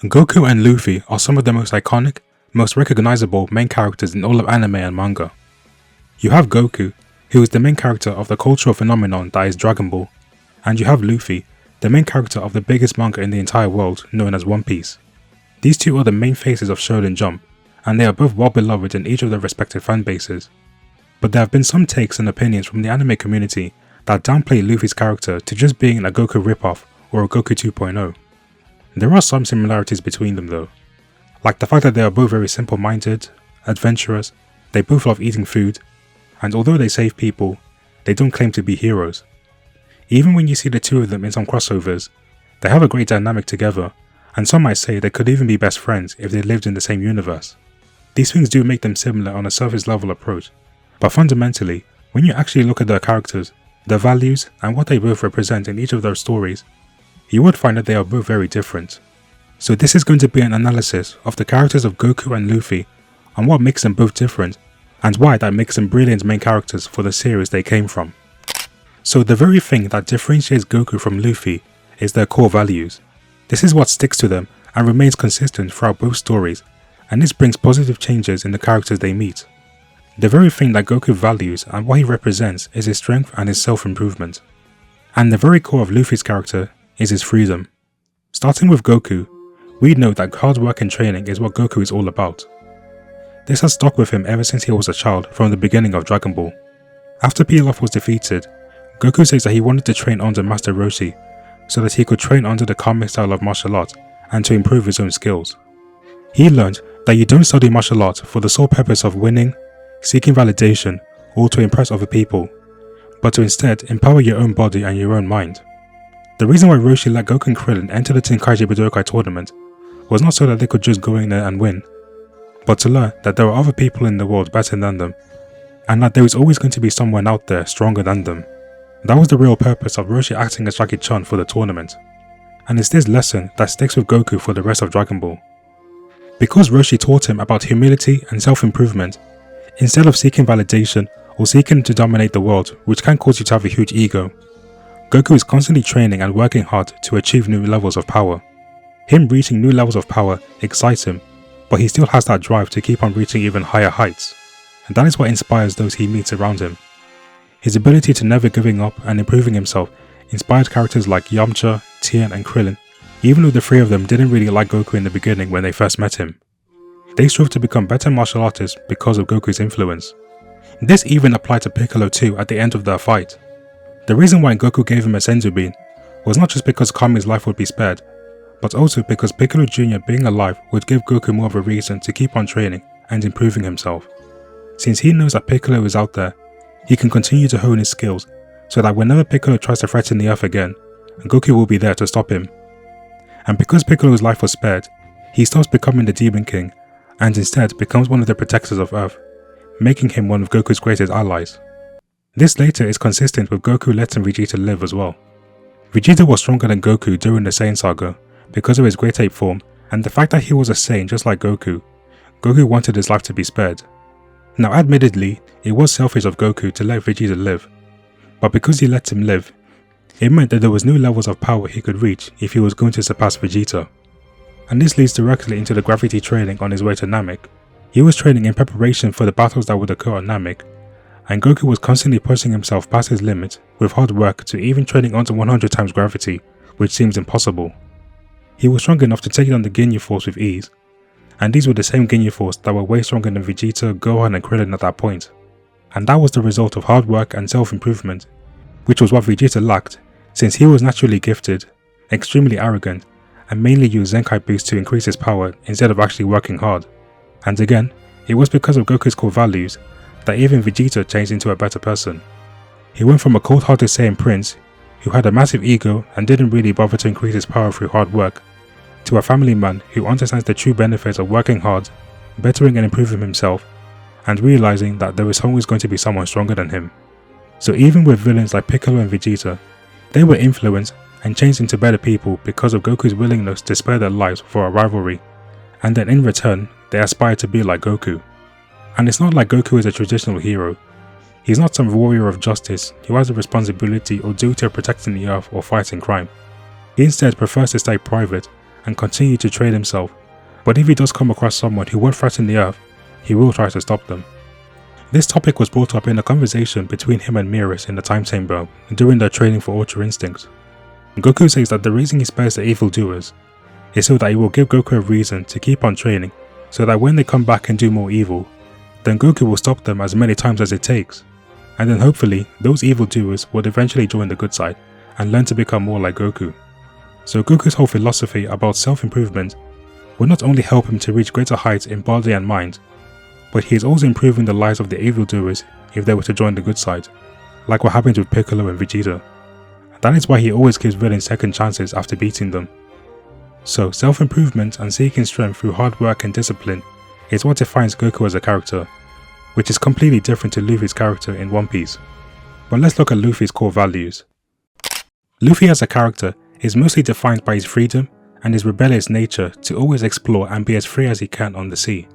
Goku and Luffy are some of the most iconic, most recognizable main characters in all of anime and manga. You have Goku, who is the main character of the cultural phenomenon that is Dragon Ball, and you have Luffy, the main character of the biggest manga in the entire world known as One Piece. These two are the main faces of Shonen Jump, and they are both well beloved in each of their respective fan bases. But there have been some takes and opinions from the anime community that downplay Luffy's character to just being a Goku ripoff or a Goku 2.0. There are some similarities between them though, like the fact that they are both very simple-minded, adventurous, they both love eating food, and although they save people, they don't claim to be heroes. Even when you see the two of them in some crossovers, they have a great dynamic together, and some might say they could even be best friends if they lived in the same universe. These things do make them similar on a surface level approach, but fundamentally, when you actually look at their characters, their values, and what they both represent in each of their stories, you would find that they are both very different. So this is going to be an analysis of the characters of Goku and Luffy and what makes them both different, and why that makes them brilliant main characters for the series they came from. So the very thing that differentiates Goku from Luffy is their core values. This is what sticks to them and remains consistent throughout both stories, and this brings positive changes in the characters they meet. The very thing that Goku values and what he represents is his strength and his self-improvement. And the very core of Luffy's character is his freedom. Starting with Goku, we know that hard work and training is what Goku is all about. This has stuck with him ever since he was a child from the beginning of Dragon Ball. After Pilaf was defeated, Goku says that he wanted to train under Master Roshi so that he could train under the karmic style of martial art and to improve his own skills. He learned that you don't study martial art for the sole purpose of winning, seeking validation, or to impress other people, but to instead empower your own body and your own mind. The reason why Roshi let Goku and Krillin enter the Tenkaichi Budokai tournament was not so that they could just go in there and win, but to learn that there are other people in the world better than them, and that there is always going to be someone out there stronger than them. That was the real purpose of Roshi acting as Jackie-chan for the tournament, and it's this lesson that sticks with Goku for the rest of Dragon Ball. Because Roshi taught him about humility and self-improvement, instead of seeking validation or seeking to dominate the world, which can cause you to have a huge ego, Goku is constantly training and working hard to achieve new levels of power. Him reaching new levels of power excites him, but he still has that drive to keep on reaching even higher heights, and that is what inspires those he meets around him. His ability to never giving up and improving himself inspired characters like Yamcha, Tien and Krillin, even though the three of them didn't really like Goku in the beginning when they first met him. They strove to become better martial artists because of Goku's influence. This even applied to Piccolo too at the end of their fight. The reason why Goku gave him a Senzu Bean was not just because Kami's life would be spared, but also because Piccolo Jr. being alive would give Goku more of a reason to keep on training and improving himself. Since he knows that Piccolo is out there, he can continue to hone his skills so that whenever Piccolo tries to threaten the Earth again, Goku will be there to stop him. And because Piccolo's life was spared, he stops becoming the Demon King and instead becomes one of the protectors of Earth, making him one of Goku's greatest allies. This later is consistent with Goku letting Vegeta live as well. Vegeta was stronger than Goku during the Saiyan saga because of his Great Ape form and the fact that he was a Saiyan just like Goku. Goku wanted his life to be spared. Now admittedly, it was selfish of Goku to let Vegeta live, but because he let him live, it meant that there was new levels of power he could reach if he was going to surpass Vegeta. And this leads directly into the gravity training on his way to Namek. He was training in preparation for the battles that would occur on Namek, and Goku was constantly pushing himself past his limit with hard work to even training onto 100 times gravity, which seems impossible. He was strong enough to take on the Ginyu Force with ease, and these were the same Ginyu Force that were way stronger than Vegeta, Gohan and Krillin at that point. And that was the result of hard work and self-improvement, which was what Vegeta lacked since he was naturally gifted, extremely arrogant, and mainly used Zenkai boosts to increase his power instead of actually working hard. And again, it was because of Goku's core values that even Vegeta changed into a better person. He went from a cold-hearted Saiyan prince, who had a massive ego and didn't really bother to increase his power through hard work, to a family man who understands the true benefits of working hard, bettering and improving himself, and realizing that there is always going to be someone stronger than him. So even with villains like Piccolo and Vegeta, they were influenced and changed into better people because of Goku's willingness to spare their lives for a rivalry, and then in return, they aspired to be like Goku. And it's not like Goku is a traditional hero. He's not some warrior of justice who has a responsibility or duty of protecting the Earth or fighting crime. He instead prefers to stay private and continue to train himself, but if he does come across someone who won't threaten the earth, he will try to stop them. This topic was brought up in a conversation between him and Mirrors in the time chamber during their training for Ultra Instinct. Goku says that the reason he spares the evildoers is so that he will give Goku a reason to keep on training, so that when they come back and do more evil, then Goku will stop them as many times as it takes, and then hopefully those evildoers would eventually join the good side and learn to become more like Goku. So Goku's whole philosophy about self-improvement will not only help him to reach greater heights in body and mind, but he is also improving the lives of the evildoers if they were to join the good side, like what happened with Piccolo and Vegeta. That is why he always gives villains second chances after beating them. So self-improvement and seeking strength through hard work and discipline is what defines Goku as a character, which is completely different to Luffy's character in One Piece. But let's look at Luffy's core values. Luffy as a character is mostly defined by his freedom and his rebellious nature to always explore and be as free as he can on the sea.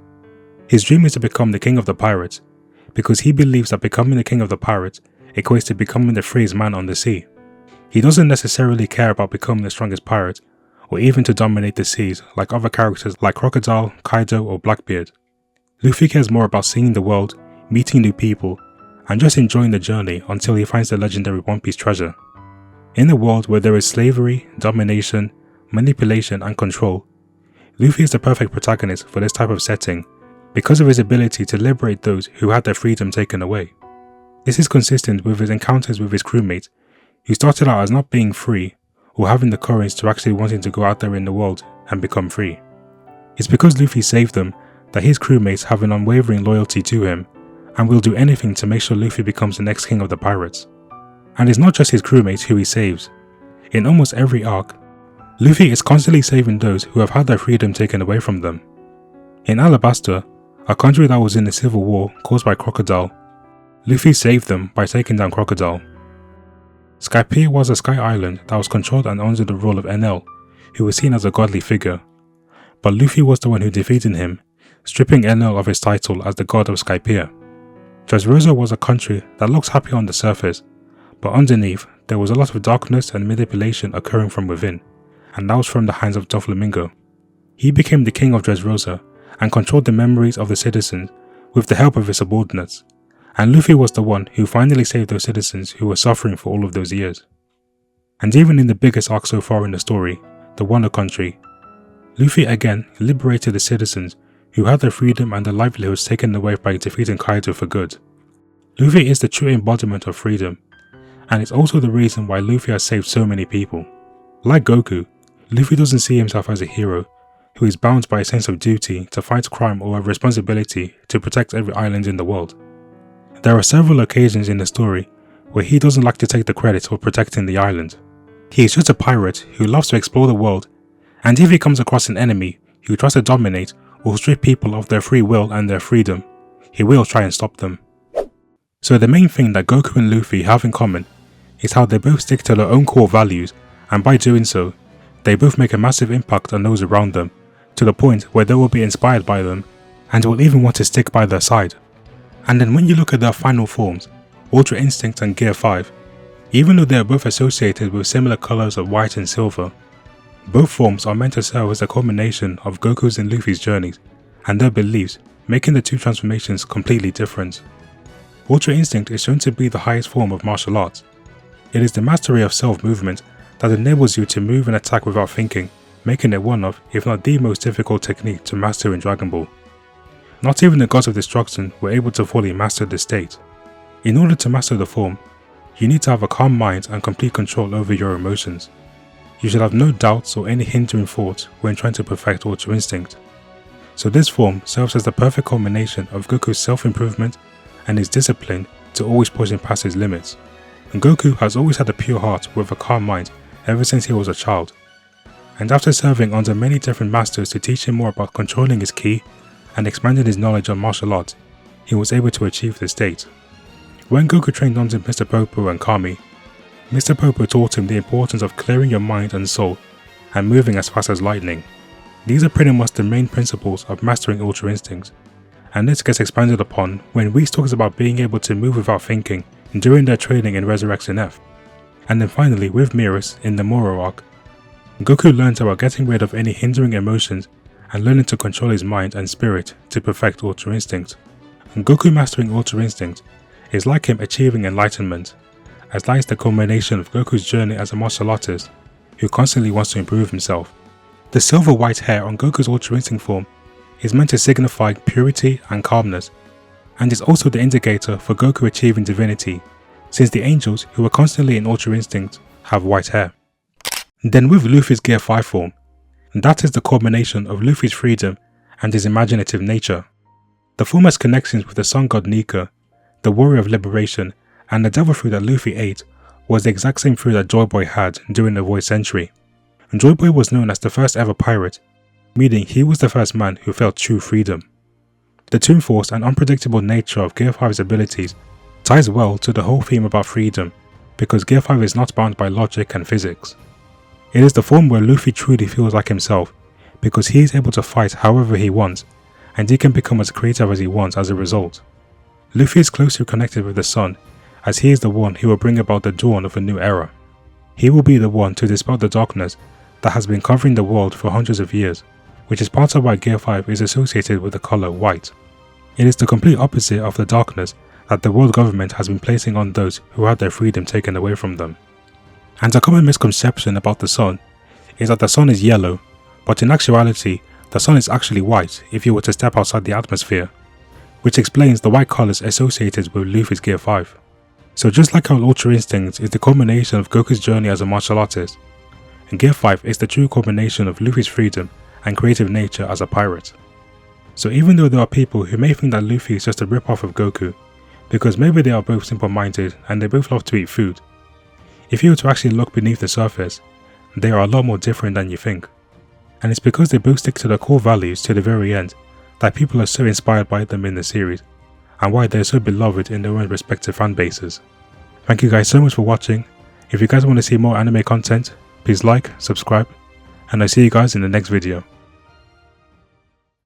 His dream is to become the king of the pirates, because he believes that becoming the king of the pirates equates to becoming the freest man on the sea. He doesn't necessarily care about becoming the strongest pirate, or even to dominate the seas like other characters like Crocodile, Kaido or Blackbeard. Luffy cares more about seeing the world, meeting new people, and just enjoying the journey until he finds the legendary One Piece treasure. In a world where there is slavery, domination, manipulation and control, Luffy is the perfect protagonist for this type of setting because of his ability to liberate those who had their freedom taken away. This is consistent with his encounters with his crewmate, who started out as not being free or having the courage to actually wanting to go out there in the world and become free. It's because Luffy saved them that his crewmates have an unwavering loyalty to him and will do anything to make sure Luffy becomes the next king of the pirates. And it's not just his crewmates who he saves. In almost every arc, Luffy is constantly saving those who have had their freedom taken away from them. In Alabasta, a country that was in a civil war caused by Crocodile, Luffy saved them by taking down Crocodile. Skypiea was a sky island that was controlled and under the rule of Enel, who was seen as a godly figure. But Luffy was the one who defeated him, stripping Enel of his title as the god of Skypiea. Dressrosa was a country that looks happy on the surface, but underneath there was a lot of darkness and manipulation occurring from within, and that was from the hands of Doflamingo. He became the king of Dressrosa and controlled the memories of the citizens with the help of his subordinates, and Luffy was the one who finally saved those citizens who were suffering for all of those years. And even in the biggest arc so far in the story, the Wonder Country, Luffy again liberated the citizens who had their freedom and their livelihoods taken away by defeating Kaido for good. Luffy is the true embodiment of freedom, and it's also the reason why Luffy has saved so many people. Like Goku, Luffy doesn't see himself as a hero who is bound by a sense of duty to fight crime or a responsibility to protect every island in the world. There are several occasions in the story where he doesn't like to take the credit for protecting the island. He is just a pirate who loves to explore the world, and if he comes across an enemy who tries to dominate or strip people of their free will and their freedom, he will try and stop them. So the main thing that Goku and Luffy have in common is how they both stick to their own core values, and by doing so, they both make a massive impact on those around them, to the point where they will be inspired by them and will even want to stick by their side. And then when you look at their final forms, Ultra Instinct and Gear 5, even though they are both associated with similar colours of white and silver, both forms are meant to serve as a culmination of Goku's and Luffy's journeys and their beliefs, making the two transformations completely different. Ultra Instinct is shown to be the highest form of martial arts. It is the mastery of self-movement that enables you to move and attack without thinking, making it one of, if not the most difficult technique to master in Dragon Ball. Not even the gods of destruction were able to fully master this state. In order to master the form, you need to have a calm mind and complete control over your emotions. You should have no doubts or any hindering thoughts when trying to perfect Ultra Instinct. So this form serves as the perfect culmination of Goku's self-improvement and his discipline to always pushing past his limits. And Goku has always had a pure heart with a calm mind ever since he was a child. And after serving under many different masters to teach him more about controlling his ki and expanding his knowledge on martial arts, he was able to achieve this state. When Goku trained under Mr. Popo and Kami, Mr. Popo taught him the importance of clearing your mind and soul and moving as fast as lightning. These are pretty much the main principles of mastering Ultra Instincts, and this gets expanded upon when Whis talks about being able to move without thinking during their training in Resurrection F. And then finally with Mirrors in the Moro arc, Goku learns about getting rid of any hindering emotions and learning to control his mind and spirit to perfect Ultra Instinct. And Goku mastering Ultra Instinct is like him achieving enlightenment, as that is the culmination of Goku's journey as a martial artist who constantly wants to improve himself. The silver white hair on Goku's Ultra Instinct form is meant to signify purity and calmness, and is also the indicator for Goku achieving divinity, since the angels who are constantly in Ultra Instinct have white hair. Then with Luffy's Gear 5 form, that is the culmination of Luffy's freedom and his imaginative nature. The form has connections with the sun god Nika, the warrior of liberation, and the devil fruit that Luffy ate was the exact same fruit that Joy Boy had during the Void Century. Joy Boy was known as the first ever pirate, meaning he was the first man who felt true freedom. The Toon Force and unpredictable nature of Gear 5's abilities ties well to the whole theme about freedom, because Gear 5 is not bound by logic and physics. It is the form where Luffy truly feels like himself, because he is able to fight however he wants, and he can become as creative as he wants as a result. Luffy is closely connected with the sun, as he is the one who will bring about the dawn of a new era. He will be the one to dispel the darkness that has been covering the world for hundreds of years, which is part of why Gear 5 is associated with the color white. It is the complete opposite of the darkness that the world government has been placing on those who had their freedom taken away from them. And a common misconception about the sun is that the sun is yellow, but in actuality, the sun is actually white if you were to step outside the atmosphere, which explains the white colors associated with Luffy's Gear 5. So just like how Ultra Instinct is the culmination of Goku's journey as a martial artist, Gear 5 is the true culmination of Luffy's freedom and creative nature as a pirate. So even though there are people who may think that Luffy is just a rip-off of Goku, because maybe they are both simple-minded and they both love to eat food, if you were to actually look beneath the surface, they are a lot more different than you think. And it's because they both stick to their core values to the very end that people are so inspired by them in the series, and why they're so beloved in their own respective fan bases. Thank you guys so much for watching. If you guys want to see more anime content, please like, subscribe, and I'll see you guys in the next video.